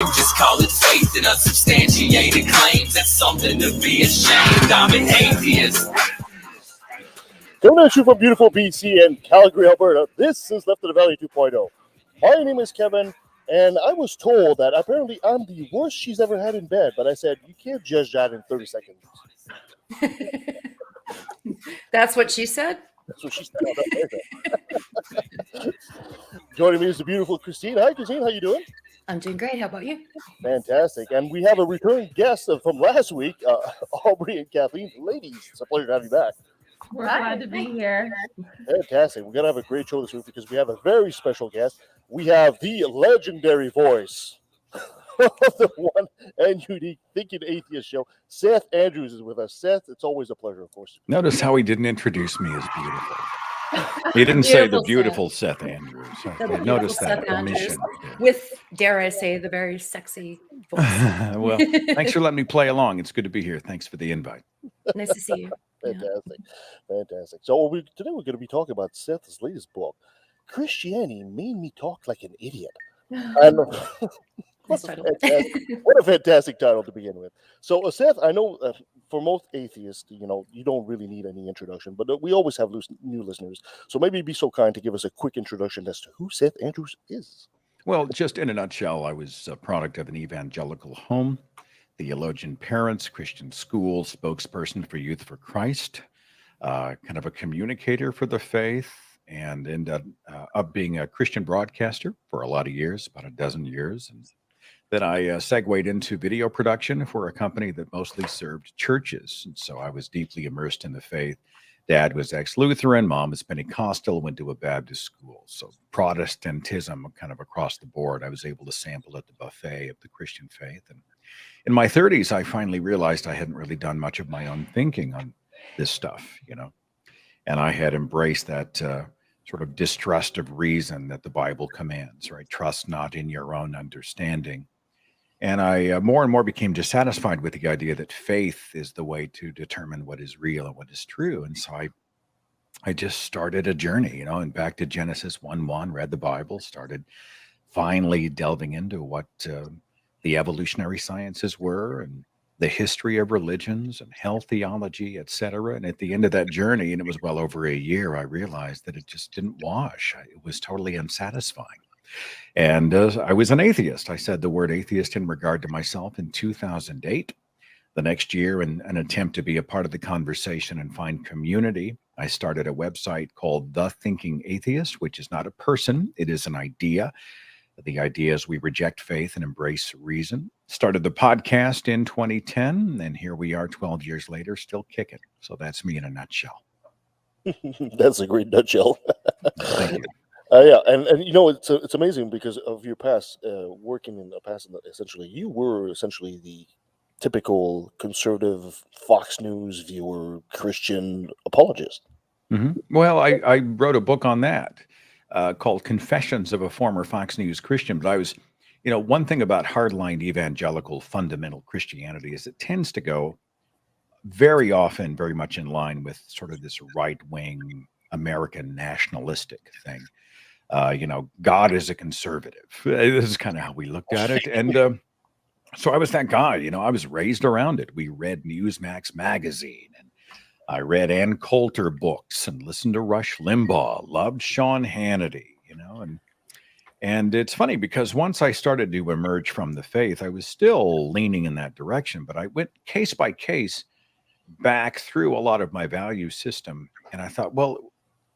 Just call it faith in unsubstantiated claims. That's something to be ashamed. I'm an atheist. Coming at you from beautiful BC and Calgary, Alberta, this is Left of the Valley 2.0. My name is Kevin, and I was told that apparently I'm the worst she's ever had in bed, but I said, you can't judge that in 30 seconds. That's what she said? That's what she said. Joining me is the beautiful Christine. Hi, Christine. How you doing? I'm doing great. How about you? Fantastic. And we have a returning guest from last week, Aubrey and Kathleen. Ladies, it's a pleasure to have you back. We're glad to be here. Fantastic. We're going to have a great show this week because we have a very special guest. We have the legendary voice of the one and unique Thinking Atheist show. Seth Andrews is with us. Seth, it's always a pleasure, of course. Notice how he didn't introduce me as beautiful. He didn't say the beautiful Seth Andrews. Notice that omission. With, dare I say, the very sexy voice. Well, thanks for letting me play along. It's good to be here. Thanks for the invite. Nice to see you. Fantastic. Fantastic. So today we're going to be talking about Seth's latest book, Christianity Made Me Talk Like an Idiot. And what a fantastic title to begin with. So, Seth, I know for most atheists, you don't really need any introduction, but we always have new listeners. So maybe be so kind to give us a quick introduction as to who Seth Andrews is. Well, just in a nutshell, I was a product of an evangelical home, theologian parents, Christian school, spokesperson for Youth for Christ, kind of a communicator for the faith, and ended up being a Christian broadcaster for a lot of years, about a dozen years. And then I segued into video production for a company that mostly served churches. And so I was deeply immersed in the faith. Dad was ex-Lutheran, mom was Pentecostal, went to a Baptist school. So Protestantism kind of across the board. I was able to sample at the buffet of the Christian faith. And in my 30s, I finally realized I hadn't really done much of my own thinking on this stuff, and I had embraced that sort of distrust of reason that the Bible commands, right? Trust not in your own understanding. And I more and more became dissatisfied with the idea that faith is the way to determine what is real and what is true. And so I just started a journey, and back to Genesis 1:1, read the Bible, started finally delving into what the evolutionary sciences were and the history of religions and health theology, etc. And at the end of that journey, and it was well over a year, I realized that it just didn't wash. It was totally unsatisfying. And I was an atheist. I said the word atheist in regard to myself in 2008. The next year, in an attempt to be a part of the conversation and find community, I started a website called The Thinking Atheist, which is not a person, it is an idea. The idea is we reject faith and embrace reason. Started the podcast in 2010, and here we are 12 years later, still kicking. So that's me in a nutshell. That's a great nutshell. Thank you. Yeah, and it's amazing because of your past working in the past. Essentially, you were essentially the typical conservative Fox News viewer, Christian apologist. Mm-hmm. Well, I wrote a book on that called Confessions of a Former Fox News Christian. But I was, one thing about hardline evangelical fundamental Christianity is it tends to go very often very much in line with sort of this right-wing American nationalistic thing. God is a conservative. This is kind of how we looked at it. And so I was that guy, I was raised around it. We read Newsmax magazine, and I read Ann Coulter books and listened to Rush Limbaugh, loved Sean Hannity, and it's funny because once I started to emerge from the faith, I was still leaning in that direction, but I went case by case back through a lot of my value system. And I thought, well,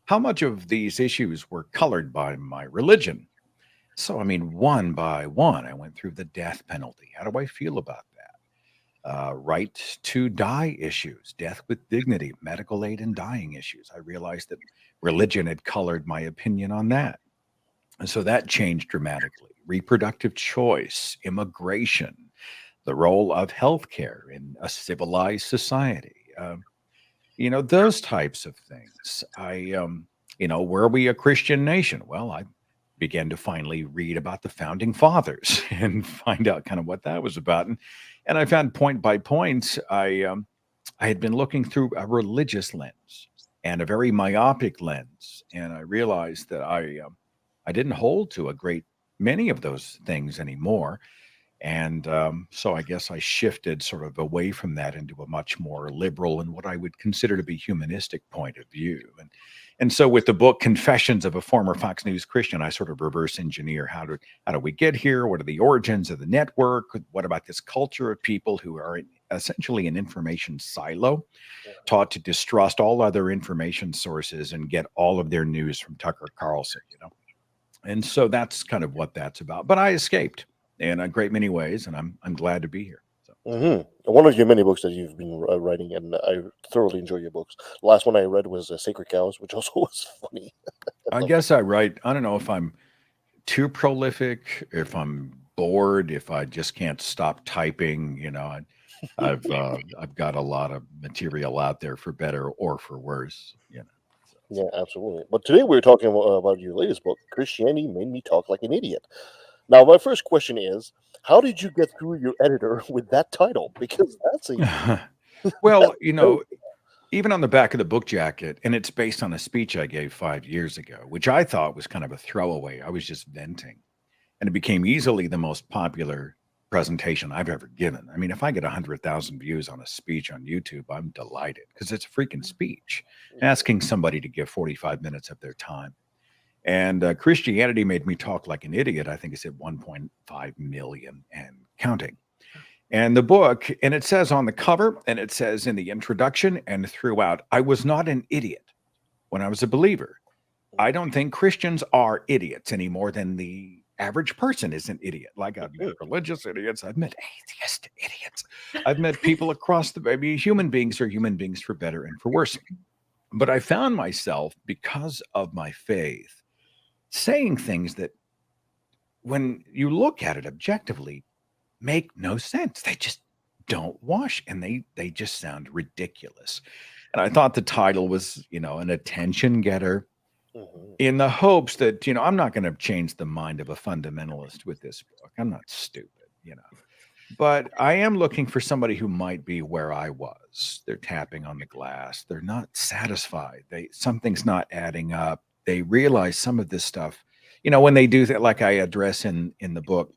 how much of these issues were colored by my religion? So, one by one, I went through the death penalty. How do I feel about that? Right to die issues, death with dignity, medical aid and dying issues. I realized that religion had colored my opinion on that. And so that changed dramatically. Reproductive choice, immigration, the role of healthcare in a civilized society. Those types of things. Were we a Christian nation? Well, I began to finally read about the founding fathers and find out kind of what that was about. And I found point by point, I had been looking through a religious lens and a very myopic lens. And I realized that I didn't hold to a great many of those things anymore. And so I guess I shifted sort of away from that into a much more liberal and what I would consider to be humanistic point of view. And so with the book Confessions of a Former Fox News Christian, I sort of reverse engineer how do we get here? What are the origins of the network? What about this culture of people who are essentially an information silo, taught to distrust all other information sources and get all of their news from Tucker Carlson, you know? And so that's kind of what that's about. But I escaped in a great many ways, and I'm glad to be here. So One of your many books that you've been writing, and I thoroughly enjoy your books. The last one I read was Sacred Cows, which also was funny. I I love guess I write. I don't know if I'm too prolific, if I'm bored, if I just can't stop typing. You know, I've got a lot of material out there for better or for worse. You know. Yeah, absolutely. But today we're talking about your latest book, Christianity Made Me Talk Like an Idiot. Now, my first question is, how did you get through your editor with that title? Because that's a Well, that's very even on the back of the book jacket, and it's based on a speech I gave 5 years ago, which I thought was kind of a throwaway. I was just venting. And it became easily the most popular presentation I've ever given. I mean, if I get 100,000 views on a speech on YouTube, I'm delighted because it's a freaking speech asking somebody to give 45 minutes of their time. And Christianity Made Me Talk Like an Idiot, I think it's at 1.5 million and counting. And the book, and it says on the cover, and it says in the introduction and throughout, I was not an idiot when I was a believer. I don't think Christians are idiots any more than the average person is an idiot. Like I've met religious idiots, I've met atheist idiots, I've met people across the. I mean, human beings are human beings for better and for worse. But I found myself, because of my faith, saying things that, when you look at it objectively, make no sense. They just don't wash, and they just sound ridiculous. And I thought the title was, an attention getter, Mhm. in the hopes that, I'm not going to change the mind of a fundamentalist with this book. I'm not stupid. But I am looking for somebody who might be where I was. They're tapping on the glass. They're not satisfied. Something's not adding up. They realize some of this stuff, when they do that, like I address in the book,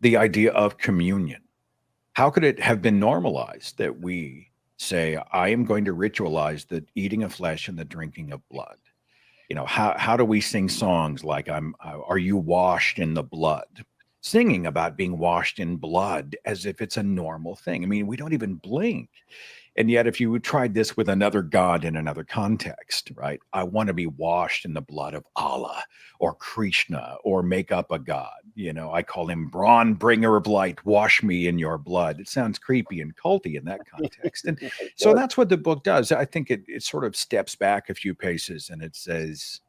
the idea of communion. How could it have been normalized that we say, I am going to ritualize the eating of flesh and the drinking of blood? How do we sing songs like are you washed in the blood? Singing about being washed in blood as if it's a normal thing. I mean, we don't even blink. And yet, if you tried this with another god in another context, right? I want to be washed in the blood of Allah or Krishna, or make up a god. I call him Braun, bringer of light. Wash me in your blood. It sounds creepy and culty in that context. And so Yeah. that's what the book does. I think it sort of steps back a few paces and it says,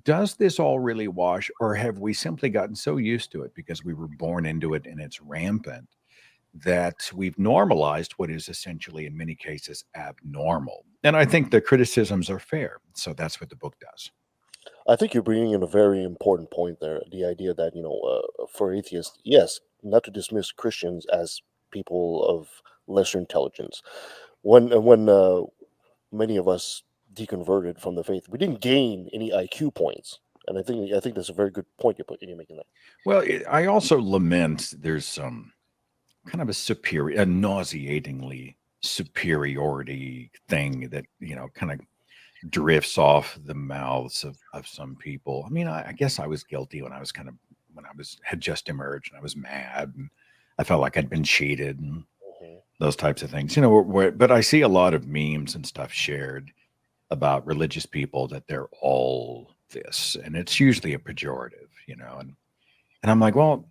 does this all really wash, or have we simply gotten so used to it because we were born into it and it's rampant, that we've normalized what is essentially, in many cases, abnormal? And I think the criticisms are fair. So that's what the book does. I think you're bringing in a very important point there. The idea that, for atheists, yes, not to dismiss Christians as people of lesser intelligence. When many of us deconverted from the faith, we didn't gain any IQ points, and I think that's a very good point you're making there. Well, I also lament there's some kind of a nauseatingly superiority thing that, kind of drifts off the mouths of some people. I mean, I guess I was guilty when I had just emerged and I was mad and I felt like I'd been cheated and Mhm. those types of things, but I see a lot of memes and stuff shared about religious people that they're all this, and it's usually a pejorative, and I'm like, well,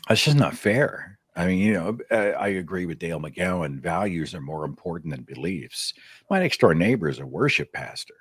that's just not fair. I mean, I agree with Dale McGowan. Values are more important than beliefs. My next door neighbor is a worship pastor.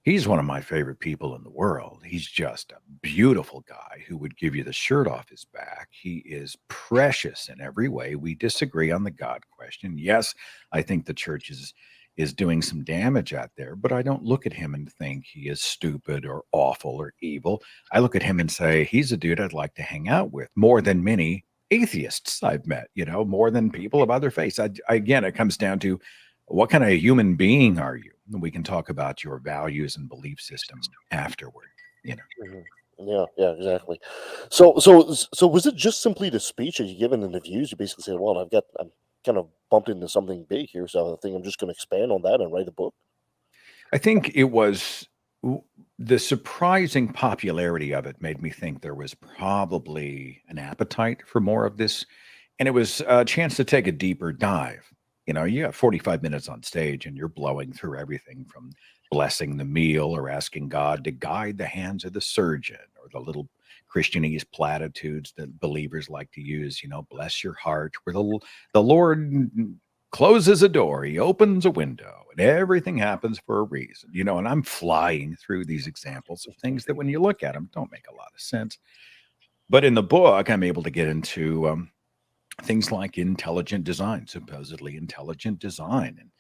He's one of my favorite people in the world. He's just a beautiful guy who would give you the shirt off his back. He is precious in every way. We disagree on the God question. Yes, I think the church is doing some damage out there, but I don't look at him and think he is stupid or awful or evil. I look at him and say, he's a dude I'd like to hang out with more than many atheists I've met, more than people of other faiths. Again, it comes down to, what kind of human being are you? We can talk about your values and belief system afterward. Mhm. Yeah, exactly. So was it just simply the speech that you given in the views? You basically said, "Well, I'm kind of bumped into something big here, so I think I'm just going to expand on that and write a book." I think it was the surprising popularity of it made me think there was probably an appetite for more of this. And it was a chance to take a deeper dive. You have 45 minutes on stage and you're blowing through everything from blessing the meal or asking God to guide the hands of the surgeon or the little Christianese platitudes that believers like to use, bless your heart, where the Lord closes a door, he opens a window, and everything happens for a reason, and I'm flying through these examples of things that when you look at them don't make a lot of sense. But in the book, I'm able to get into things like intelligent design, supposedly intelligent design. And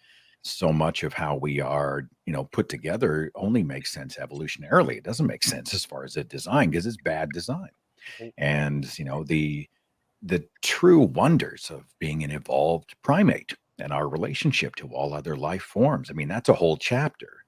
so much of how we are, put together only makes sense evolutionarily. It doesn't make sense as far as a design because it's bad design. And, the true wonders of being an evolved primate and our relationship to all other life forms. I mean, that's a whole chapter.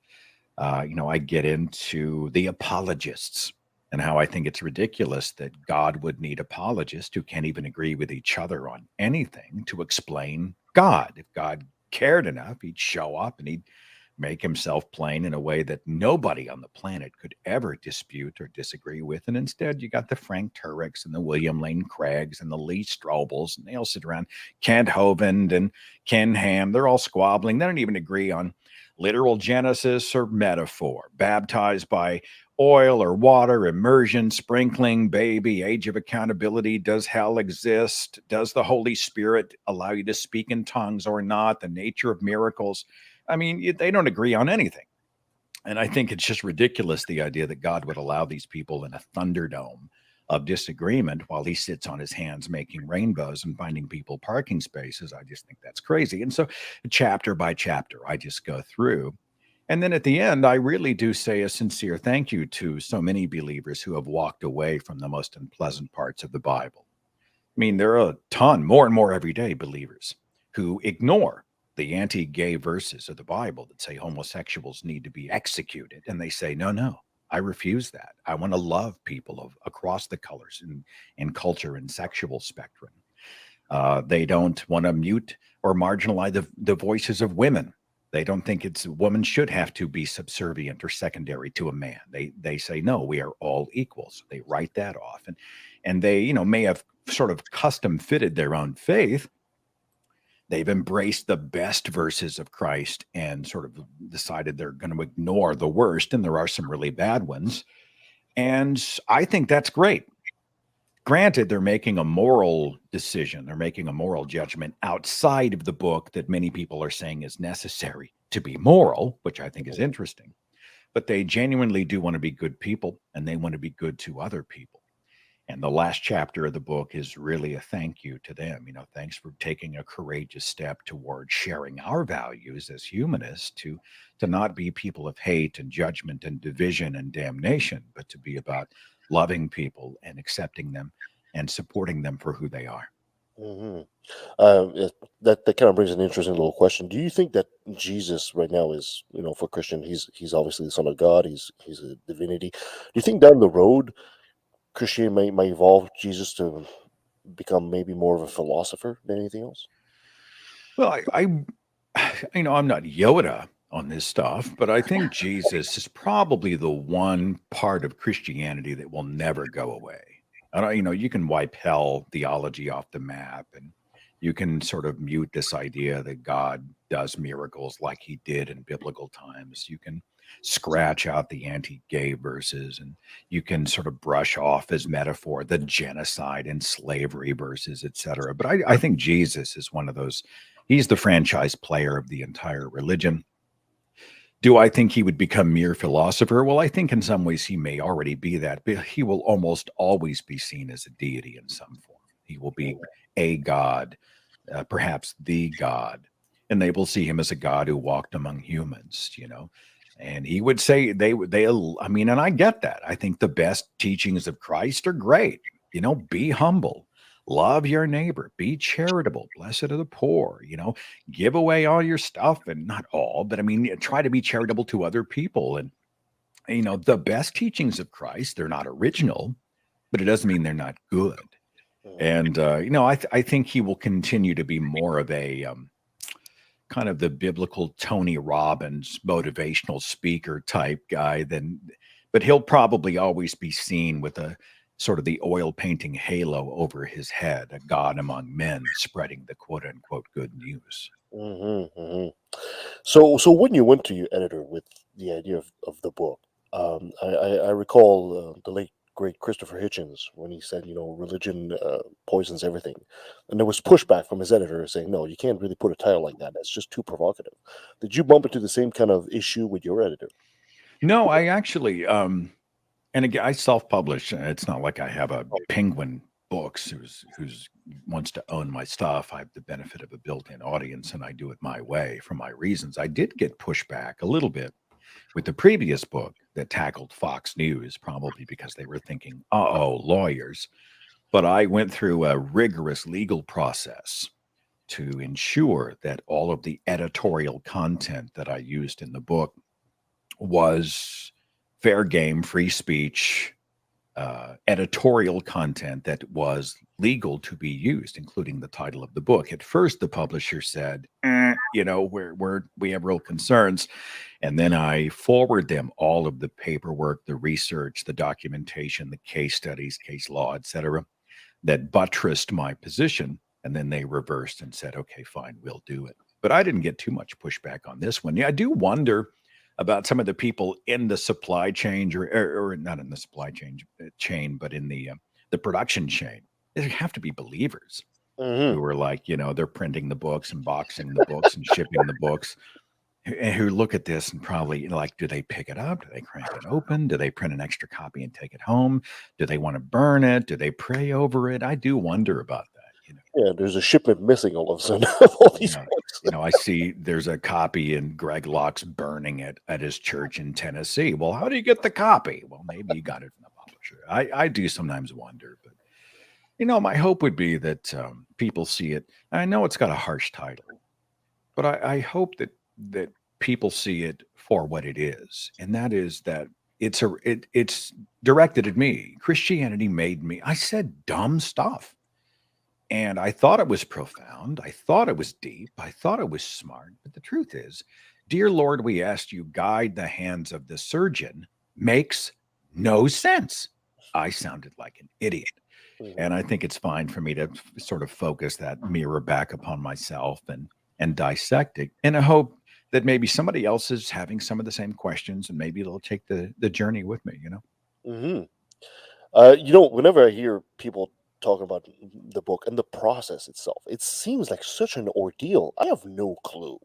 I get into the apologists and how I think it's ridiculous that God would need apologists who can't even agree with each other on anything to explain God. If God cared enough, he'd show up and he'd make himself plain in a way that nobody on the planet could ever dispute or disagree with. And instead, you got the Frank Turek's and the William Lane Craigs and the Lee Strobels, and they all sit around. Kent Hovind and Ken Ham, they're all squabbling. They don't even agree on literal Genesis or metaphor, baptized by oil or water, immersion, sprinkling, baby, age of accountability. Does hell exist? Does the Holy Spirit allow you to speak in tongues or not? The nature of miracles. I mean, they don't agree on anything. And I think it's just ridiculous, the idea that God would allow these people in a thunderdome of disagreement while he sits on his hands making rainbows and finding people parking spaces. I just think that's crazy. And so chapter by chapter, I just go through. And then at the end, I really do say a sincere thank you to so many believers who have walked away from the most unpleasant parts of the Bible. I mean, there are a ton, more and more every day, believers who ignore the anti-gay verses of the Bible that say homosexuals need to be executed. And they say, no, I refuse that. I want to love people across the colors and culture and sexual spectrum. They don't want to mute or marginalize the voices of women. They don't think a woman should have to be subservient or secondary to a man. They say, no, we are all equals. They write that off. And they, may have sort of custom fitted their own faith. They've embraced the best verses of Christ and sort of decided they're going to ignore the worst. And there are some really bad ones. And I think that's great. Granted, they're making a moral decision. They're making a moral judgment outside of the book that many people are saying is necessary to be moral, which I think is interesting. But they genuinely do want to be good people and they want to be good to other people. And the last chapter of the book is really a thank you to them. Thanks for taking a courageous step toward sharing our values as humanists to not be people of hate and judgment and division and damnation, but to be about loving people and accepting them and supporting them for who they are. Hmm. That kind of brings an interesting little question. Do you think that Jesus right now is, for Christian, he's obviously the Son of God. He's a divinity. Do you think down the road Christianity might evolve Jesus to become maybe more of a philosopher than anything else? Well, I'm not Yoda on this stuff, but I think Jesus is probably the one part of Christianity that will never go away. I don't, you can wipe hell theology off the map and you can sort of mute this idea that God does miracles like he did in biblical times. You can scratch out the anti-gay verses and you can sort of brush off as metaphor the genocide and slavery verses, etc. But I think Jesus is one of those. He's the franchise player of the entire religion. Do I think he would become mere philosopher? Well, I think in some ways he may already be that, but he will almost always be seen as a deity in some form. He will be a god, perhaps the god, and they will see him as a god who walked among humans, And he would say I mean, and I get that. I think the best teachings of Christ are great. Be humble. Love your neighbor, be charitable, blessed are the poor, give away all your stuff and not all, but I mean, try to be charitable to other people. And the best teachings of Christ, they're not original, but it doesn't mean they're not good. And, I think he will continue to be more of a kind of the biblical Tony Robbins motivational speaker type guy but he'll probably always be seen with a sort of the oil painting halo over his head, a God among men spreading the quote unquote good news. So when you went to your editor with the idea of the book, I recall the late great Christopher Hitchens when he said, religion poisons everything, and there was pushback from his editor saying, no, you can't really put a title like that. That's just too provocative. Did you bump into the same kind of issue with your editor? No, I actually, and again, I self-publish. It's not like I have a Penguin Books who's wants to own my stuff. I have the benefit of a built-in audience, and I do it my way for my reasons. I did get pushback a little bit with the previous book that tackled Fox News, probably because they were thinking, uh-oh, lawyers. But I went through a rigorous legal process to ensure that all of the editorial content that I used in the book was fair game, free speech, editorial content that was legal to be used, including the title of the book. At first, the publisher said, we have real concerns. And then I forward them all of the paperwork, the research, the documentation, the case studies, case law, etc., that buttressed my position. And then they reversed and said, okay, fine, we'll do it. But I didn't get too much pushback on this one. Yeah, I do wonder about some of the people in the supply chain, or not in the supply chain, but in the production chain. They have to be believers who are like, they're printing the books and boxing the books and shipping the books, who look at this and probably like, do they pick it up? Do they crank it open? Do they print an extra copy and take it home? Do they want to burn it? Do they pray over it? I do wonder about that. Yeah, there's a shipment missing all of a sudden. All these books. I see there's a copy and Greg Locke's burning it at his church in Tennessee. Well, how do you get the copy? Well, maybe you got it from the publisher. I do sometimes wonder, but my hope would be that people see it. I know it's got a harsh title, but I hope that people see it for what it is, and that is that it's directed at me. Christianity made me. I said dumb stuff. And I thought it was profound. I thought it was deep. I thought it was smart. But the truth is, dear Lord, we asked you, guide the hands of the surgeon, makes no sense. I sounded like an idiot. And I think it's fine for me to sort of focus that mirror back upon myself and dissect it. And I hope that maybe somebody else is having some of the same questions, and maybe they'll take the journey with me, Whenever I hear people talking about the book and the process itself, it seems like such an ordeal. I have no clue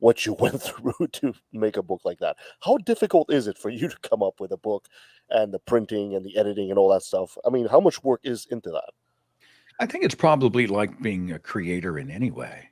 what you went through to make a book like that. How difficult is it for you to come up with a book and the printing and the editing and all that stuff? I mean, how much work is into that? I think it's probably like being a creator in any way.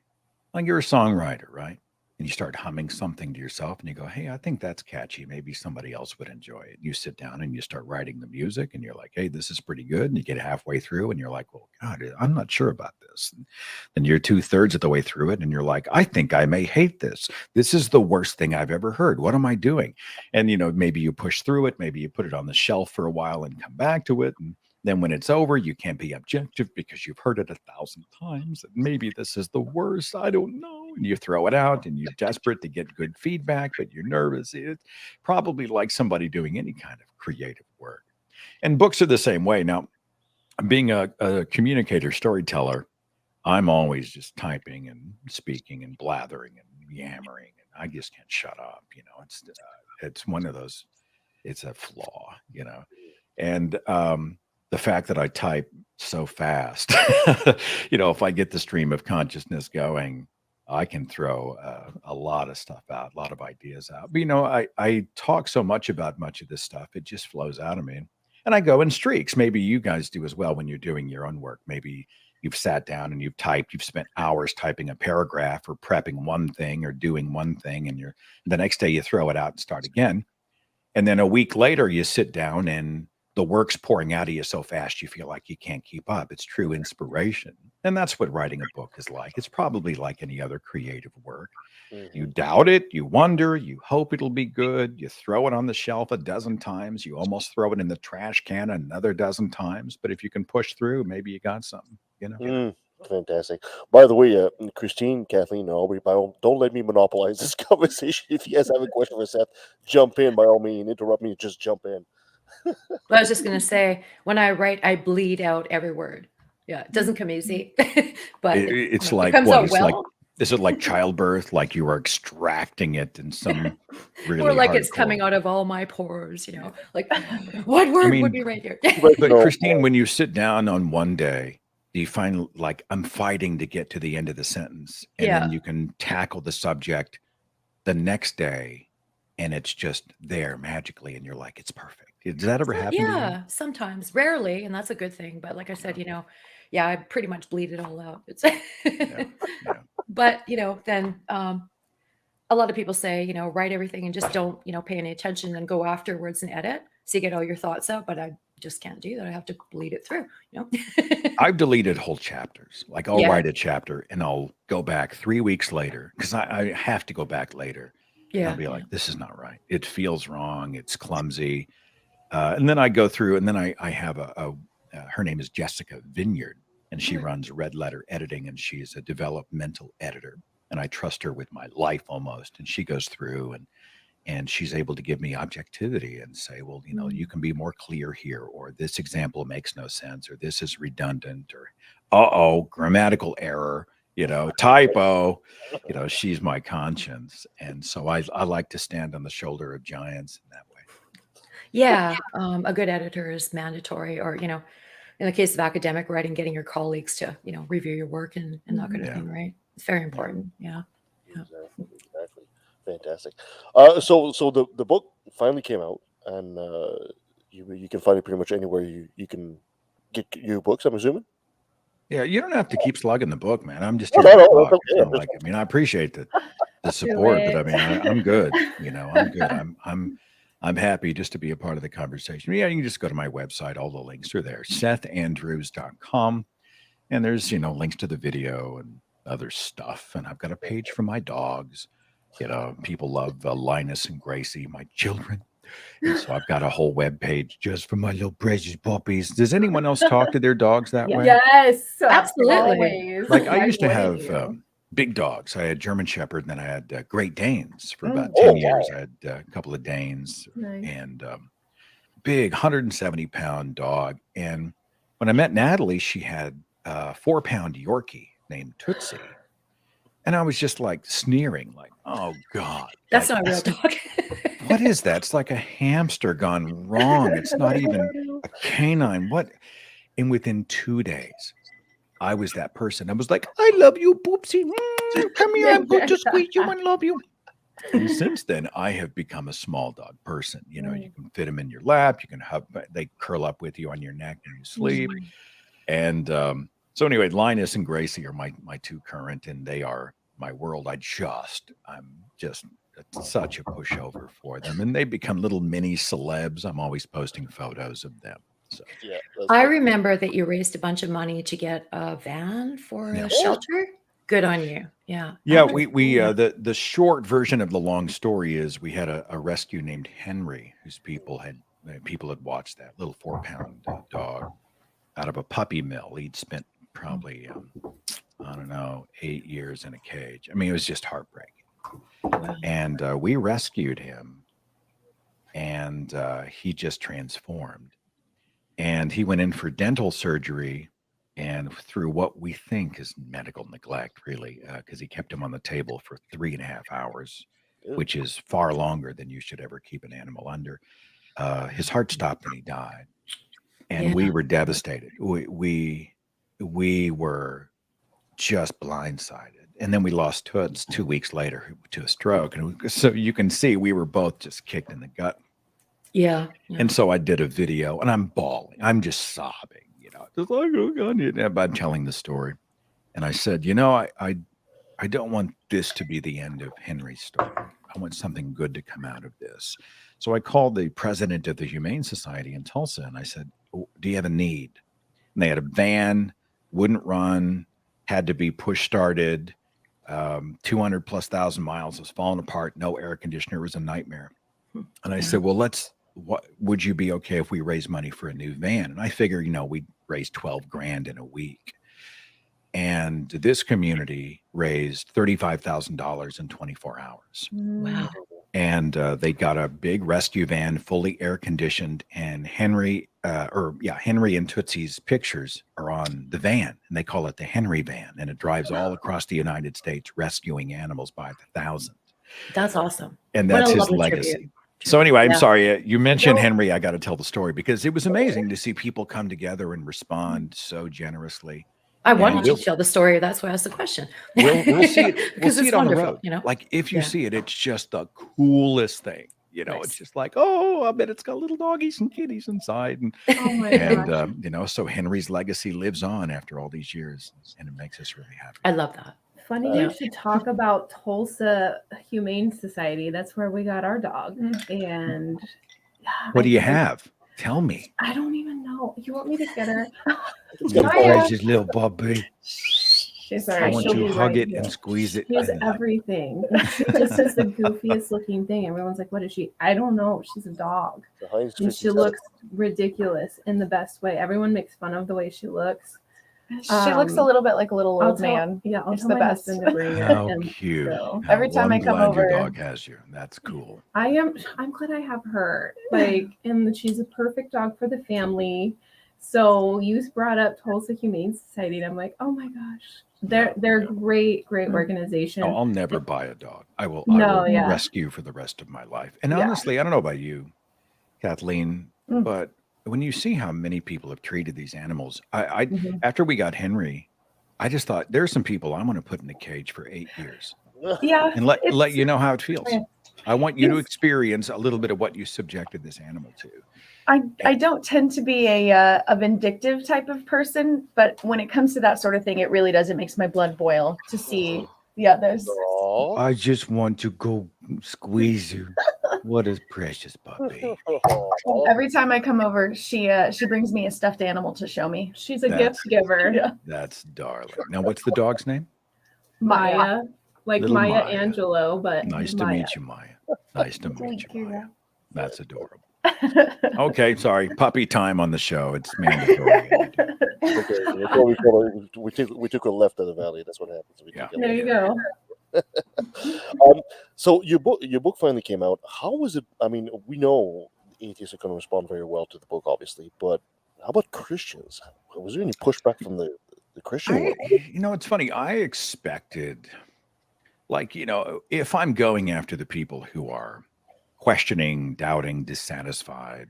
Like you're a songwriter, right? And you start humming something to yourself and you go, hey, I think that's catchy. Maybe somebody else would enjoy it. You sit down and you start writing the music and you're like, hey, this is pretty good. And you get halfway through and you're like, well, God, I'm not sure about this. And then you're 2/3 of the way through it and you're like, I think I may hate this. This is the worst thing I've ever heard. What am I doing? And, maybe you push through it. Maybe you put it on the shelf for a while and come back to it. And then when it's over, you can't be objective because you've heard it 1,000 times. And maybe this is the worst. I don't know. And you throw it out and you're desperate to get good feedback, but you're nervous. It's probably like somebody doing any kind of creative work. And books are the same way. Now, being a communicator, storyteller, I'm always just typing and speaking and blathering and yammering. And I just can't shut up. It's one of those, it's a flaw, and the fact that I type so fast, if I get the stream of consciousness going, I can throw a lot of stuff out, a lot of ideas out. But, I talk so much about much of this stuff, it just flows out of me. And I go in streaks. Maybe you guys do as well when you're doing your own work. Maybe you've sat down and you've spent hours typing a paragraph or prepping one thing or doing one thing. And the next day you throw it out and start again. And then a week later you sit down and the work's pouring out of you so fast you feel like you can't keep up. It's true inspiration. And that's what writing a book is like. It's probably like any other creative work. You Mhm. doubt it, you wonder, you hope it'll be good, you throw it on the shelf a dozen times, you almost throw it in the trash can another dozen times. But if you can push through, maybe you got something, you know? Fantastic. By the way, Christine, Kathleen, and Aubrey, don't let me monopolize this conversation. If you guys have a question for Seth, jump in by all means. Interrupt me, just jump in. I was just going to say, when I write, I bleed out every word. Yeah, it doesn't come easy, but It's it like comes what? out It's like, well. is it like childbirth? Like you are extracting it in some Or really like it's coming hardcore. out of all my pores, like what I word would mean, be right here? But, but Christine, when you sit down on one day, do you find like I'm fighting to get to the end of the sentence, and Yeah. then you can tackle the subject the next day, and it's just there magically, and you're like, it's perfect. Does that ever happen to you? Yeah, sometimes, rarely, and that's a good thing. But like I said, yeah, I pretty much bleed it all out. It's Yeah, yeah. but then a lot of people say, write everything and just don't, pay any attention and go afterwards and edit. So you get all your thoughts out, but I just can't do that. I have to bleed it through, I've deleted whole chapters. Like I'll Yeah. write a chapter and I'll go back 3 weeks later because I have to go back later. And Yeah. I'll be like, this is not right. It feels wrong. It's clumsy. And then I go through, and then I have her name is Jessica Vineyard, and she runs Red Letter Editing, and she's a developmental editor, and I trust her with my life almost. And she goes through and she's able to give me objectivity and say, well, you can be more clear here, or this example makes no sense, or this is redundant, or grammatical error, typo. She's my conscience, and so I like to stand on the shoulder of giants in that way. Yeah, a good editor is mandatory, or in the case of academic writing, getting your colleagues to review your work and that kind of Yeah. thing, right? It's very important. Yeah. Exactly. Fantastic. So the book finally came out, and you can find it pretty much anywhere you can get your books, I'm assuming. Yeah, you don't have to keep slugging the book, man. I'm just No, here no, to no, talk. that's It's okay. not like, I mean, I appreciate the support, but I mean, I'm good. I'm good. I'm happy just to be a part of the conversation. Yeah, you can just go to my website. All the links are there, sethandrews.com. And there's, links to the video and other stuff. And I've got a page for my dogs. People love Linus and Gracie, my children. And so I've got a whole web page just for my little precious puppies. Does anyone else talk to their dogs that way? Yes, Absolutely. always. Like I Why used to wouldn't have you? big dogs. I had German Shepherd, and then I had Great Danes for about Oh, 10 wow. years. I had a couple of Danes Nice. and big 170-pound dog. And when I met Natalie, she had a 4-pound Yorkie named Tootsie. And I was just like sneering, like, oh God. That's like, not a real dog. What is that? It's like a hamster gone wrong. It's not even a canine. What? And within 2 days, I was that person. I was like, I love you, Poopsie. Come here. I'm going to squeeze you and love you. And since then, I have become a small dog person. You can fit them in your lap. You can hug. They curl up with you on your neck when you sleep. And so anyway, Linus and Gracie are my two current, and they are my world. I'm just such a pushover for them. And they become little mini celebs. I'm always posting photos of them. So Yeah, I remember that you raised a bunch of money to get a van for Yeah. a shelter. Good on you. Yeah. Yeah, That was we cool. the short version of the long story is we had a rescue named Henry, whose people had watched that little 4-pound dog out of a puppy mill. He'd spent probably I don't know 8 years in a cage. I mean, it was just heartbreaking. And we rescued him, and he just transformed. And he went in for dental surgery, and through what we think is medical neglect, really, because he kept him on the table for 3.5 hours, Ew. which is far longer than you should ever keep an animal under. His heart stopped and he died, and Yeah. we were devastated. We were just blindsided, and then we lost Toots 2 weeks later to a stroke, and so you can see we were both just kicked in the gut. Yeah. And so I did a video, and I'm bawling. I'm just sobbing, just like, oh God, about telling the story. And I said, I don't want this to be the end of Henry's story. I want something good to come out of this. So I called the president of the Humane Society in Tulsa, and I said, do you have a need? And they had a van, wouldn't run, had to be push started. 200 plus thousand miles, was falling apart. No air conditioner, was a nightmare. And I said, well, what would you be okay if we raise money for a new van? And I figure, we'd raise 12 grand in a week. And this community raised $35,000 in 24 hours. Wow. And they got a big rescue van, fully air conditioned. And Henry and Tootsie's pictures are on the van, and they call it the Henry van. And it drives all across the United States, rescuing animals by the thousands. That's awesome. And What that's a his lovely legacy. tribute. So anyway, I'm Yeah. sorry you mentioned Henry. I got to tell the story because it was amazing to see people come together and respond so generously. I wanted And you to tell the story. That's why I asked the question. We'll see it. We'll Because see it's it on the wonderful, road. Like if you see it, it's just the coolest thing. Nice. It's just like, oh, I bet it's got little doggies and kitties inside, and Oh my gosh. so Henry's legacy lives on after all these years, and it makes us really happy. I love that. Funny you should talk about Tulsa Humane Society. That's where we got our dog. And What do you have? Tell me. I don't even know. You want me to get her? Precious little Bobby. She's I sorry. want She'll you be to hug right it here. and squeeze it. She has everything. She just is the goofiest looking thing. Everyone's like, what is she? I don't know. She's a dog. And she looks ridiculous in the best way. Everyone makes fun of the way she looks. She looks a little bit like a little old man. Yeah, I'll It's tell the my best. husband to bring her. How and cute. so- Every time I come glad over- your dog has you. That's cool. I'm glad I have her. And she's a perfect dog for the family. So you brought up Tulsa Humane Society, and I'm like, oh my gosh, they're a great organization. I'll never buy a dog. I will yeah. rescue for the rest of my life. And Yeah. honestly, I don't know about you, Kathleen, Mm. but when you see how many people have treated these animals, I Mhm. after we got Henry, I just thought there's some people I'm going to put in a cage for 8 years Yeah, and let it's- you know how it feels. Yeah. I want you to Yes. experience a little bit of what you subjected this animal to. I don't tend to be a vindictive type of person, but when it comes to that sort of thing, it really does. It makes my blood boil to see the others. Aw. I just want to go squeeze you. What a precious puppy. Every time I come over, she brings me a stuffed animal to show me. she's a That's- gift giver. Yeah. That's darling. Now, what's the dog's name? Maya, like Little Maya Maya. Angelou, but Nice to Maya. meet you, Maya. Nice to meet Thank you, you. Maya. That's adorable. Okay, sorry. Puppy time on the show. It's mandatory. Okay, that's what we call it. We took a left of the valley. That's what happens. We Yeah. took a There left. you go. So your book finally came out. How was it? I mean, we know atheists are going to respond very well to the book, obviously, but how about Christians? Was there any pushback from the Christian world? It's funny. I expected, if I'm going after the people who are questioning, doubting, dissatisfied,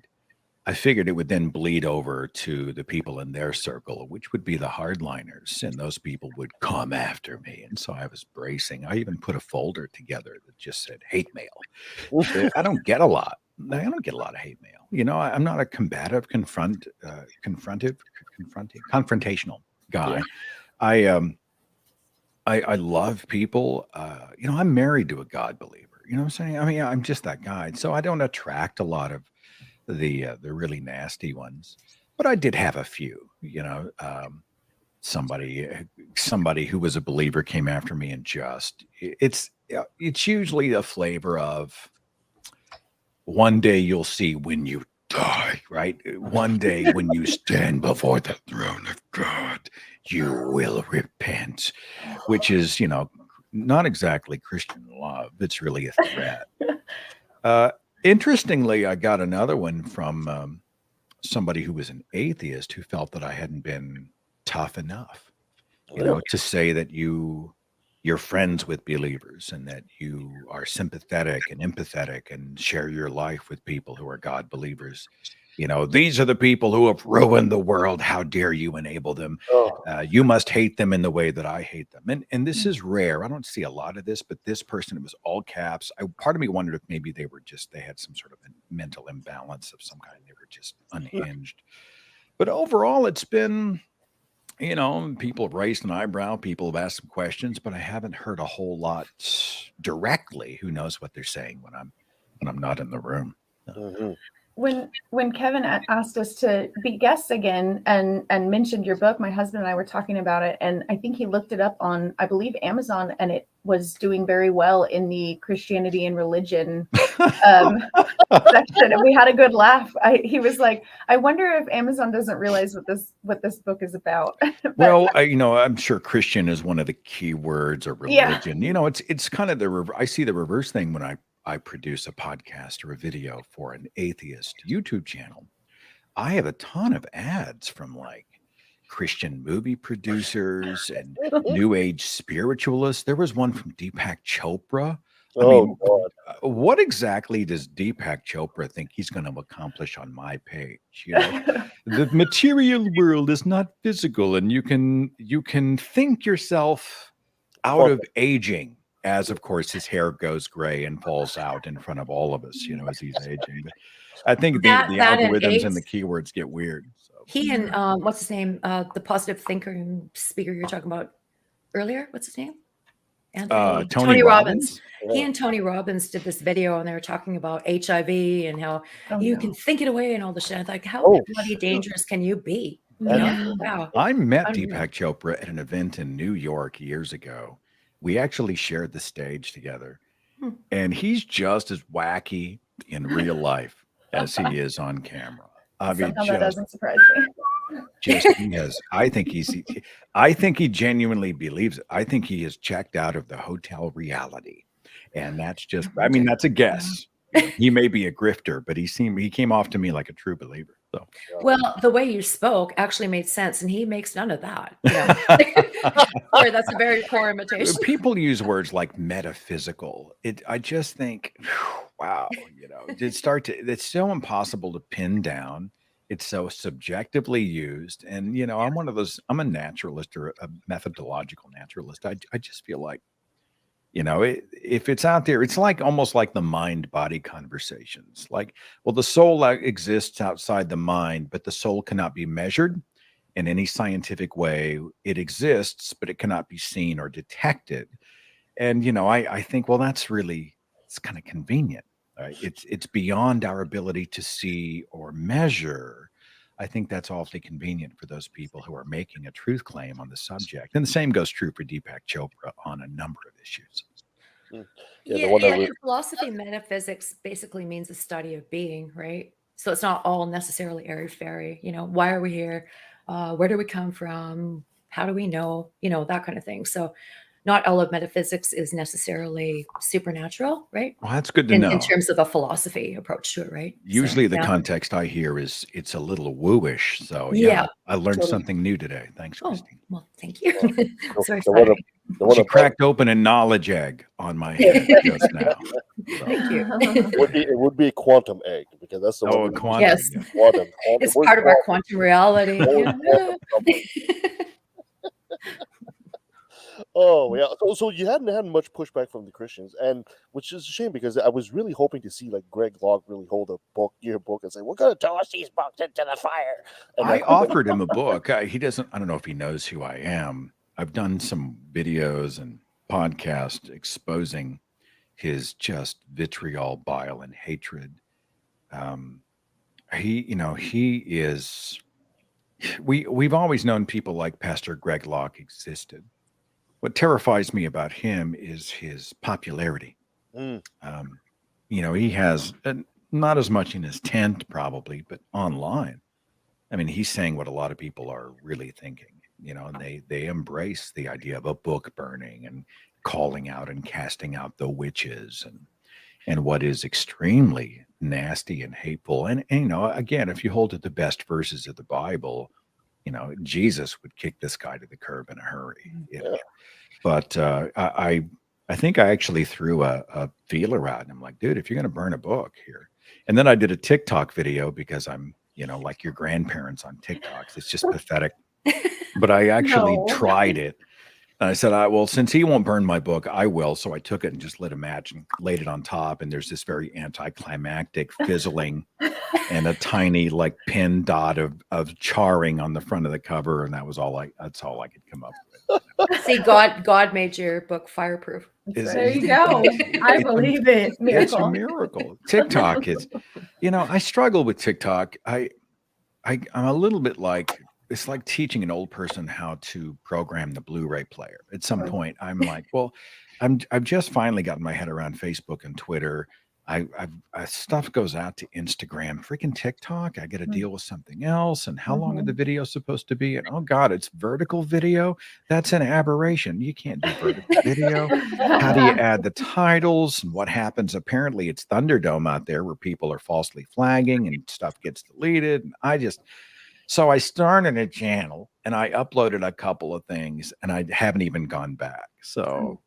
I figured it would then bleed over to the people in their circle, which would be the hardliners, and those people would come after me. And so I was bracing. I even put a folder together that just said hate mail. I don't get a lot. I don't get a lot of hate mail. I'm not a combative, confrontational guy. I love people. I'm married to a God believer. You know what I'm saying? I mean, I'm just that guy. So I don't attract a lot of the really nasty ones, but I did have a few. Somebody who was a believer came after me, and it's usually a flavor of one day you'll see when you die, right? One day when you stand before the throne of God, you will repent, which is, not exactly Christian love. It's really a threat. Interestingly, I got another one from somebody who was an atheist who felt that I hadn't been tough enough, to say that you're friends with believers and that you are sympathetic and empathetic and share your life with people who are God believers. These are the people who have ruined the world. How dare you enable them? You must hate them in the way that I hate them. And this is rare. I don't see a lot of this, but this person, it was all caps. Part of me wondered if maybe they had some sort of a mental imbalance of some kind. They were just unhinged. But overall, it's been, people have raised an eyebrow. People have asked some questions, but I haven't heard a whole lot directly. Who knows what they're saying when I'm not in the room. Mhm. when Kevin asked us to be guests again and mentioned your book, my husband and I were talking about it, and I think he looked it up on, I believe, Amazon, and it was doing very well in the Christianity and religion section, and we had a good laugh. He was like, I wonder if Amazon doesn't realize what this book is about. But, well, I'm sure Christian is one of the key words, or Yeah. religion. It's kind of I see the reverse thing when I produce a podcast or a video for an atheist YouTube channel. I have a ton of ads from like Christian movie producers and New Age spiritualists. There was one from Deepak Chopra. I mean, God. what exactly does Deepak Chopra think he's going to accomplish on my page? The material world is not physical, and you can think yourself out of aging, as of course his hair goes gray and falls out in front of all of us, as he's aging. But I think the algorithms and the keywords get weird. So. He and what's his name? The positive thinker and speaker you were talking about earlier. What's his name? Tony Robbins. He and Tony Robbins did this video, and they were talking about HIV and how you can think it away and all the shit. Like, how bloody dangerous can you be? Wow. I met Deepak Chopra at an event in New York years ago. We actually shared the stage together, and he's just as wacky in real life as he is on camera. I mean, that doesn't surprise me. I think he genuinely believes it. I think he is checked out of the hotel reality, and that's just. I mean, that's a guess. He may be a grifter, but he came off to me like a true believer. So. Well, the way you spoke actually made sense, and he makes none of that. Or that's a very poor imitation. People use words like metaphysical. I just think, wow, it's so impossible to pin down. It's so subjectively used. And, I'm a naturalist, or a methodological naturalist. I just feel like, if it's out there, it's like almost like the mind-body conversations. Like, well, the soul exists outside the mind, but the soul cannot be measured in any scientific way. It exists, but it cannot be seen or detected. And, I think, well, it's kind of convenient. Right? It's beyond our ability to see or measure. I think that's awfully convenient for those people who are making a truth claim on the subject. And the same goes true for Deepak Chopra on a number of issues. Philosophy metaphysics basically means the study of being, right? So it's not all necessarily airy-fairy. Why are we here? Where do we come from? How do we know? That kind of thing. So not all of metaphysics is necessarily supernatural, right? Well, that's good to know. In terms of a philosophy approach to it, right? Usually the context I hear is it's a little wooish. So I learned something new today. Thanks, Christine. Well, thank you. She cracked open a knowledge egg on my head just now. So. Thank you. It would be a quantum egg, because that's the one. Quantum. Yes. Quantum. It's part of our quantum reality. Oh yeah, so you hadn't had much pushback from the Christians, and which is a shame, because I was really hoping to see like Greg Locke really hold your book and say, "We're going to toss these books into the fire." And I offered him a book. He doesn't. I don't know if he knows who I am. I've done some videos and podcasts exposing his just vitriol, bile, and hatred. He is. We've always known people like Pastor Greg Locke existed. What terrifies me about him is his popularity. He has not as much in his tent probably, but online. I mean, he's saying what a lot of people are really thinking, and they embrace the idea of a book burning and calling out and casting out the witches and what is extremely nasty and hateful. And again, if you hold to the best verses of the Bible, Jesus would kick this guy to the curb in a hurry. But I think I actually threw a feeler out, and I'm like, dude, if you're going to burn a book here. And then I did a TikTok video, because I'm, like your grandparents on TikToks. It's just pathetic. But I actually tried it. And I said, well, since he won't burn my book, I will. So I took it and just lit a match and laid it on top. And there's this very anticlimactic fizzling and a tiny like pin dot of charring on the front of the cover. And that's all I could come up with. See, God made your book fireproof. There you go. I believe it. It's a miracle. TikTok is, I struggle with TikTok. I'm a little bit like, it's like teaching an old person how to program the Blu-ray player. At some point, I'm like, well, I've just finally gotten my head around Facebook and Twitter. Stuff goes out to Instagram, freaking TikTok. I got to deal with something else. And how long are the videos supposed to be? And oh God, it's vertical video. That's an aberration. You can't do vertical video. How do you add the titles and what happens? Apparently, it's Thunderdome out there where people are falsely flagging and stuff gets deleted. And so I started a channel and I uploaded a couple of things and I haven't even gone back. So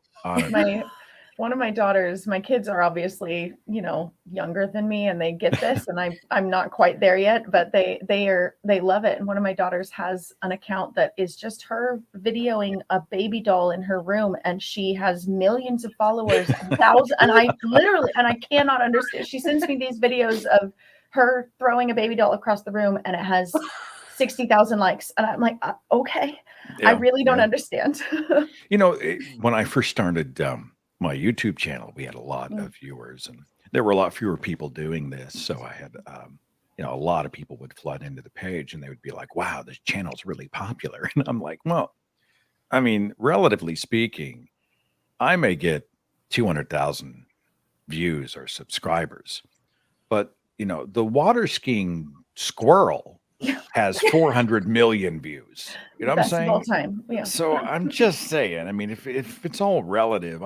one of my daughters, my kids are obviously, younger than me and they get this and I'm not quite there yet, but they love it. And one of my daughters has an account that is just her videoing a baby doll in her room and she has millions of followers and thousands. And I cannot understand. She sends me these videos of her throwing a baby doll across the room and it has 60,000 likes. And I'm like, okay, I really don't understand. When I first started my YouTube channel, we had a lot of viewers and there were a lot fewer people doing this. So I had, a lot of people would flood into the page and they would be like, wow, this channel's really popular. And I'm like, well, I mean, relatively speaking, I may get 200,000 views or subscribers, but the water skiing squirrel has 400 million views. You know what I'm saying? All time. Yeah. So I'm just saying, I mean, if it's all relative,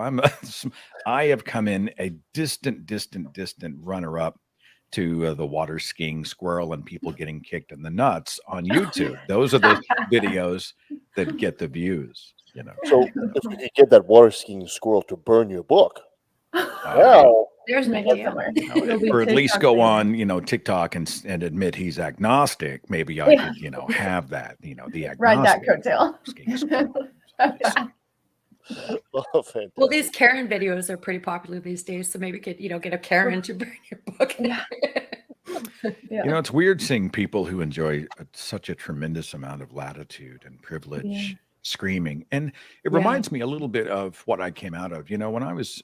I have come in a distant runner-up to the water skiing squirrel and people getting kicked in the nuts on YouTube. Those are the videos that get the views, So if you could get that water skiing squirrel to burn your book, There's an idea. or at least go on, TikTok and admit he's agnostic. Maybe I could, have that, the agnostic. Ride that coattail. Fantastic. Well, these Karen videos are pretty popular these days, so maybe you could, get a Karen to burn your book. Yeah. It's weird seeing people who enjoy such a tremendous amount of latitude and privilege screaming. And it reminds me a little bit of what I came out of. When I was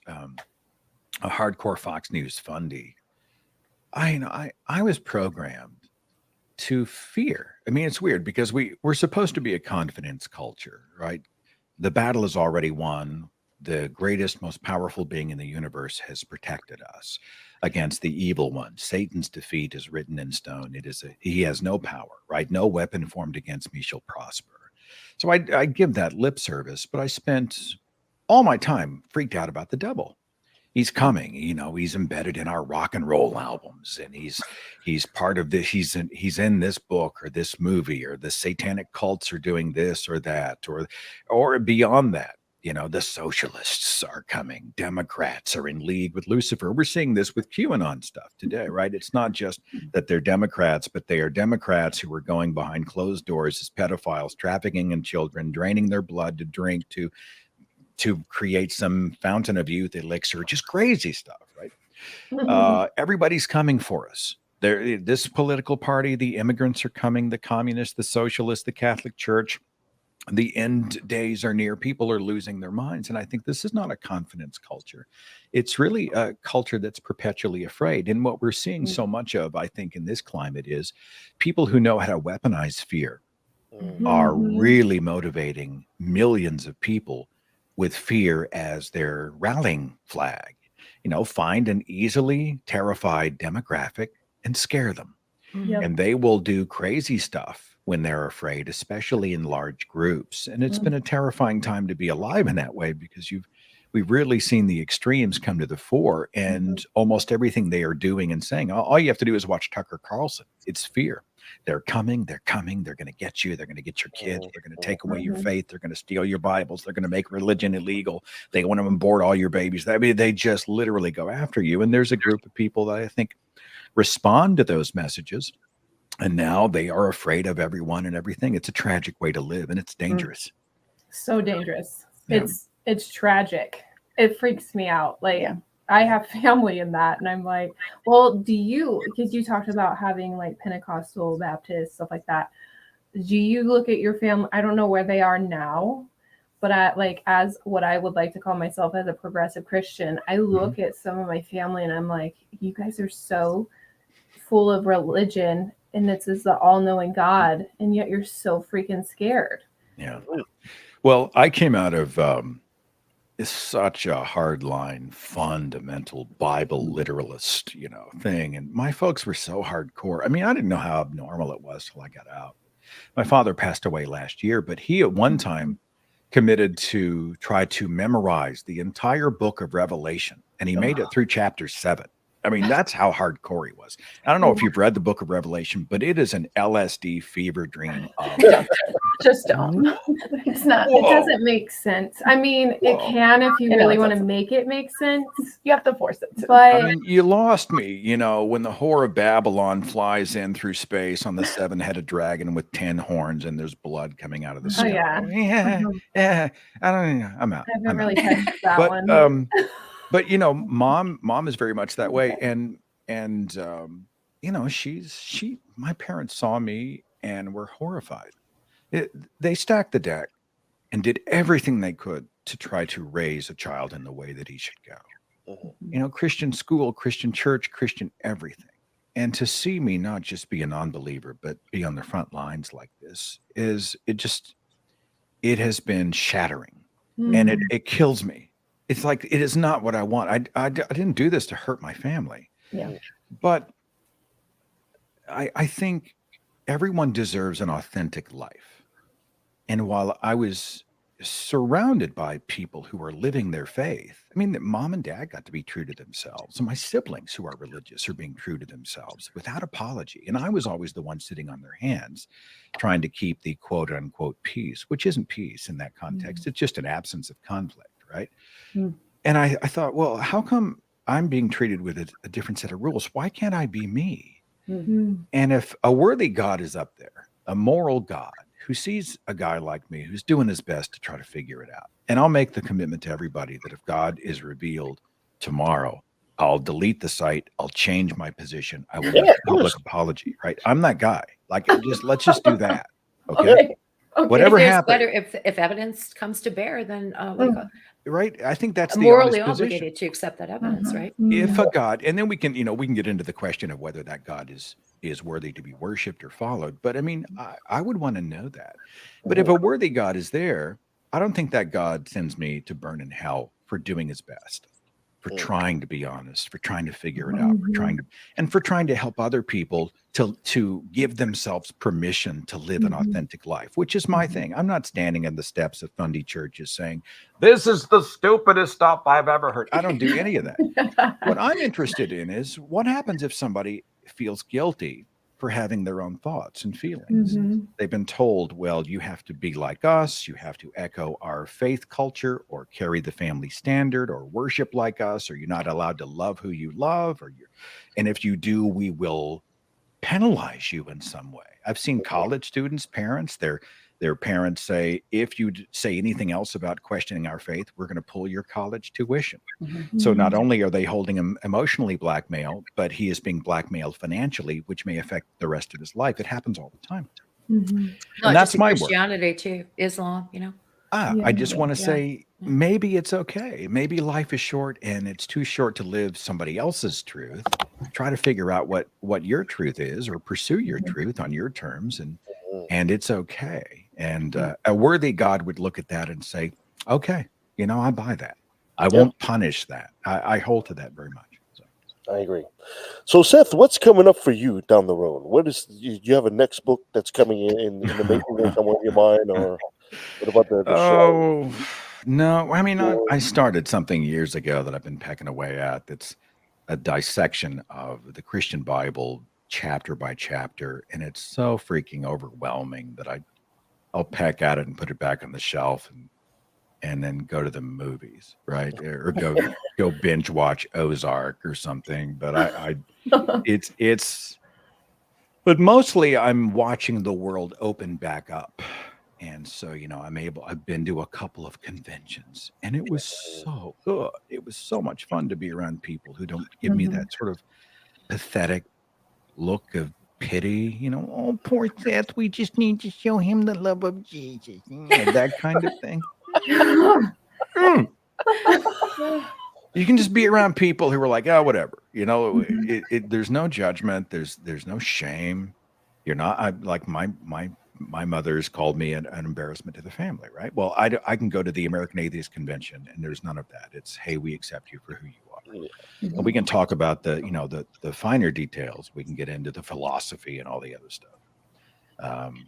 a hardcore Fox News fundie, I was programmed to fear. I mean, it's weird because we're supposed to be a confidence culture, right? The battle is already won. The greatest, most powerful being in the universe has protected us against the evil one. Satan's defeat is written in stone. He has no power, right? No weapon formed against me shall prosper. So I give that lip service, but I spent all my time freaked out about the devil. He's coming, he's embedded in our rock and roll albums and he's part of this. He's in this book or this movie, or the satanic cults are doing this or that, or beyond that, the socialists are coming. Democrats are in league with Lucifer. We're seeing this with QAnon stuff today, right? It's not just that they're Democrats, but they are Democrats who are going behind closed doors as pedophiles, trafficking in children, draining their blood to drink, to create some fountain of youth elixir, just crazy stuff, right? Everybody's coming for us. This political party, the immigrants are coming, the communists, the socialists, the Catholic Church. The end days are near. People are losing their minds. And I think this is not a confidence culture. It's really a culture that's perpetually afraid. And what we're seeing so much of, I think, in this climate is people who know how to weaponize fear are really motivating millions of people with fear as their rallying flag. Find an easily terrified demographic and scare them. And they will do crazy stuff when they're afraid, especially in large groups. And it's been a terrifying time to be alive in that way, because we've really seen the extremes come to the fore, and almost everything they are doing and saying, all you have to do is watch Tucker Carlson. It's fear. They're coming. They're going to get you. They're going to get your kid. They're going to take away your faith. They're going to steal your Bibles. They're going to make religion illegal. They want to abort all your babies. I mean, they just literally go after you. And there's a group of people that I think respond to those messages. And now they are afraid of everyone and everything. It's a tragic way to live, and it's dangerous. So dangerous. Yeah. It's tragic. It freaks me out. I have family in that, and I'm like, well, because you talked about having like Pentecostal, Baptist, stuff like that. Do you look at your family? I don't know where they are now, but as what I would like to call myself as a progressive Christian, I look at some of my family and I'm like, you guys are so full of religion and this is the all-knowing God, and yet you're so freaking scared. Yeah. Well, I came out of such a hardline, fundamental Bible literalist, thing. And my folks were so hardcore. I mean, I didn't know how abnormal it was till I got out. My father passed away last year, but he at one time committed to try to memorize the entire book of Revelation, and he made it through chapter 7. I mean, that's how hardcore he was. I don't know if you've read the book of Revelation, but it is an LSD fever dream of Just don't. It's not. It doesn't make sense. I mean, it can if you I know really it want to doesn't. make it make sense, You have to force it to. but I mean, you lost me, when the whore of Babylon flies in through space on the 7-headed dragon with 10 horns and there's blood coming out of the sky. yeah. I don't know. I'm out. I haven't I'm really out. touched that But one. mom is very much that way. And my parents saw me and were horrified. They stacked the deck and did everything they could to try to raise a child in the way that he should go. Christian school, Christian church, Christian everything. And to see me not just be a non-believer, but be on the front lines like this it has been shattering. And it kills me. It's like, it is not what I want. I didn't do this to hurt my family. Yeah. But I think everyone deserves an authentic life. And while I was surrounded by people who are living their faith, I mean, mom and dad got to be true to themselves. And my siblings who are religious are being true to themselves without apology. And I was always the one sitting on their hands trying to keep the quote unquote peace, which isn't peace in that context. It's just an absence of conflict, right? And I thought, well, how come I'm being treated with a different set of rules? Why can't I be me? And if a worthy God is up there, a moral God who sees a guy like me who's doing his best to try to figure it out, and I'll make the commitment to everybody that if God is revealed tomorrow, I'll delete the site, I'll change my position, I will make a public apology, right? I'm that guy. Like, let's just do that. Okay. Whatever happened. If evidence comes to bear, then what do you call it? Right. I think that's the Morally honest position. obligated to accept that evidence, right? If a God, and then we can get into the question of whether that God is worthy to be worshipped or followed. But I mean, I would want to know that. But if a worthy God is there, I don't think that God sends me to burn in hell for doing his best, for trying to be honest, for trying to figure it out, for trying to help other people to give themselves permission to live an authentic life, which is my thing. I'm not standing in the steps of Fundy churches saying, this is the stupidest stuff I've ever heard. I don't do any of that. What I'm interested in is what happens if somebody feels guilty for having their own thoughts and feelings. They've been told, well, you have to be like us, you have to echo our faith culture or carry the family standard or worship like us, or you're not allowed to love who you love, and if you do, we will penalize you in some way. I've seen college students' parents, their parents say, if you say anything else about questioning our faith, we're going to pull your college tuition. So not only are they holding him emotionally blackmailed, but he is being blackmailed financially, which may affect the rest of his life. It happens all the time. And that's my work. Christianity too, Islam, I just want to say, maybe it's okay. Maybe life is short and it's too short to live somebody else's truth. Try to figure out what your truth is, or pursue your truth on your terms, and it's okay. And a worthy God would look at that and say, okay, I buy that. I won't punish that. I hold to that very much. So. I agree. So, Seth, what's coming up for you down the road? Do you have a next book that's coming in the making somewhere in your mind, or what about the show? No. I mean, I started something years ago that I've been pecking away at. That's a dissection of the Christian Bible chapter by chapter, and it's so freaking overwhelming that I'll peck at it and put it back on the shelf and then go to the movies, right? Or go binge watch Ozark or something. But but mostly I'm watching the world open back up. And so, I've been to a couple of conventions, and it was so good. It was so much fun to be around people who don't give me that sort of pathetic look of pity, oh, poor Seth, we just need to show him the love of Jesus, that kind of thing. You can just be around people who are like, oh, whatever. There's no judgment. There's no shame. You're not like my mother's called me an embarrassment to the family, right? Well, I can go to the American Atheist Convention and there's none of that. It's, hey, we accept you for who you are. Yeah. And we can talk about the finer details. We can get into the philosophy and all the other stuff.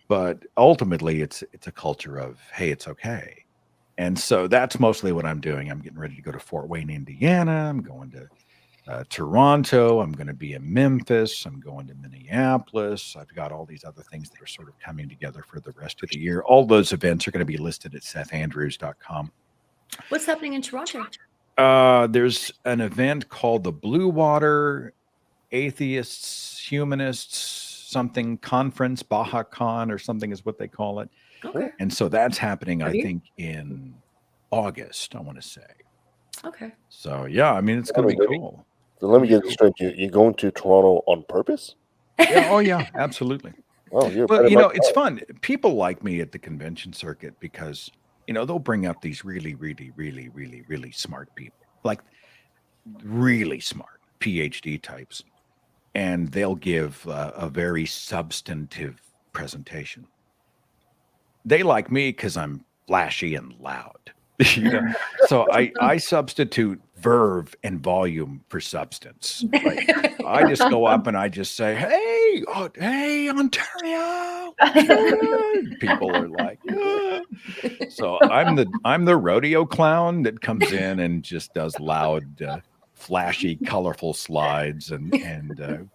But ultimately, it's a culture of, hey, it's okay. And so that's mostly what I'm doing. I'm getting ready to go to Fort Wayne, Indiana. I'm going to Toronto. I'm going to be in Memphis. I'm going to Minneapolis. I've got all these other things that are sort of coming together for the rest of the year. All those events are going to be listed at sethandrews.com. What's happening in Toronto? There's an event called the Blue Water Atheists, Humanists, something conference, Baja Con or something is what they call it. Okay. And so that's happening, Have I you? think, in August, I want to say. Okay. So, yeah, I mean, it's going to be cool. So let me get this straight. You're going to Toronto on purpose? Yeah, oh, yeah, absolutely. Oh, you're Well, better you know, than it's I. fun. People like me at the convention circuit because, they'll bring up these really, really, really, really, really smart people, like really smart PhD types, and they'll give a very substantive presentation. They like me because I'm flashy and loud. So I substitute verve and volume for substance. Right? I just go up and I just say, "Hey, hey, Ontario!" People are like, "Ah." So I'm the rodeo clown that comes in and just does loud, flashy, colorful slides and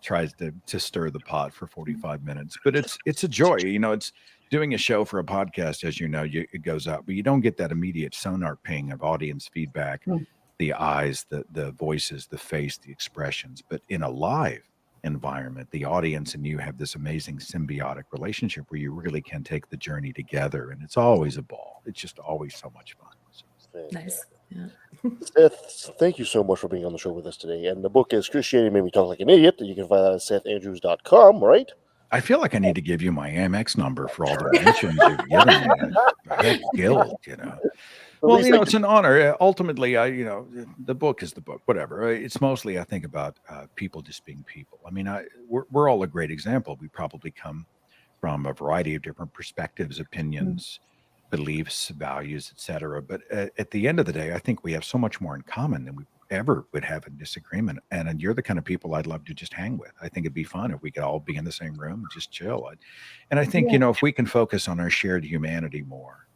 tries to stir the pot for 45 minutes. But it's a joy. It's doing a show for a podcast, as it goes out, but you don't get that immediate sonar ping of audience feedback, the eyes, the voices, the face, the expressions. But in a live environment, the audience and you have this amazing symbiotic relationship where you really can take the journey together. And it's always a ball. It's just always so much fun. So, Nice. Yeah. Seth, thank you so much for being on the show with us today. And the book is Christianity Made Me Talk Like an Idiot. You can find that at sethandrews.com, right? I feel like I need to give you my Amex number for all the mentions you've given me. I have guilt. Well, it's an honor. Ultimately, the book is the book, whatever. It's mostly, I think, about people just being people. I mean, we're all a great example. We probably come from a variety of different perspectives, opinions, beliefs, values, etc. But at the end of the day, I think we have so much more in common than we ever would have in disagreement. And you're the kind of people I'd love to just hang with. I think it'd be fun if we could all be in the same room and just chill. And I think, if we can focus on our shared humanity more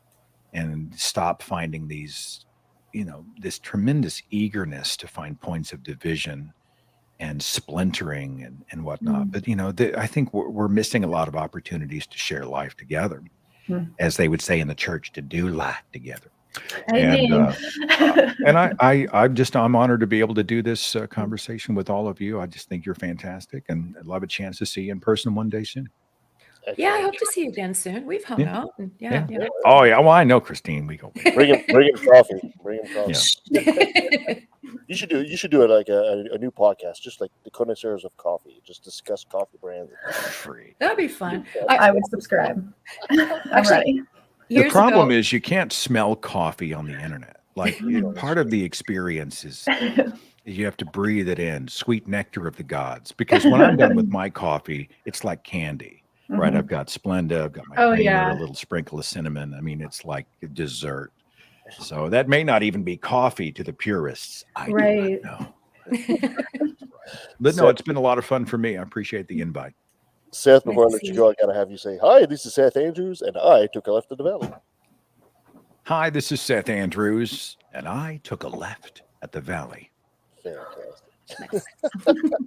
and stop finding these, this tremendous eagerness to find points of division and splintering and whatnot. But, I think we're missing a lot of opportunities to share life together, as they would say in the church, to do life together. And I'm honored to be able to do this conversation with all of you. I just think you're fantastic, and I'd love a chance to see you in person one day soon. Yeah, I hope to see you again soon. We've hung out. And yeah. Oh yeah. Well, I know Christine. We go. Bring him coffee. Bring him coffee. Yeah. You should do it like a new podcast, just like the connoisseurs of coffee. Just discuss coffee brands. Free. That'd be fun. I would subscribe. I'm ready. The problem is you can't smell coffee on the internet. Like part of the experience is you have to breathe it in, sweet nectar of the gods. Because when I'm done with my coffee, it's like candy, right? I've got Splenda, I've got my creamer, a little sprinkle of cinnamon. I mean, it's like dessert. So that may not even be coffee to the purists. I do not know. But no, it's been a lot of fun for me. I appreciate the invite. Seth, before I let you go, I gotta have you say, hi, this is Seth Andrews, and I took a left at the valley. Hi, this is Seth Andrews, and I took a left at the valley. Fantastic.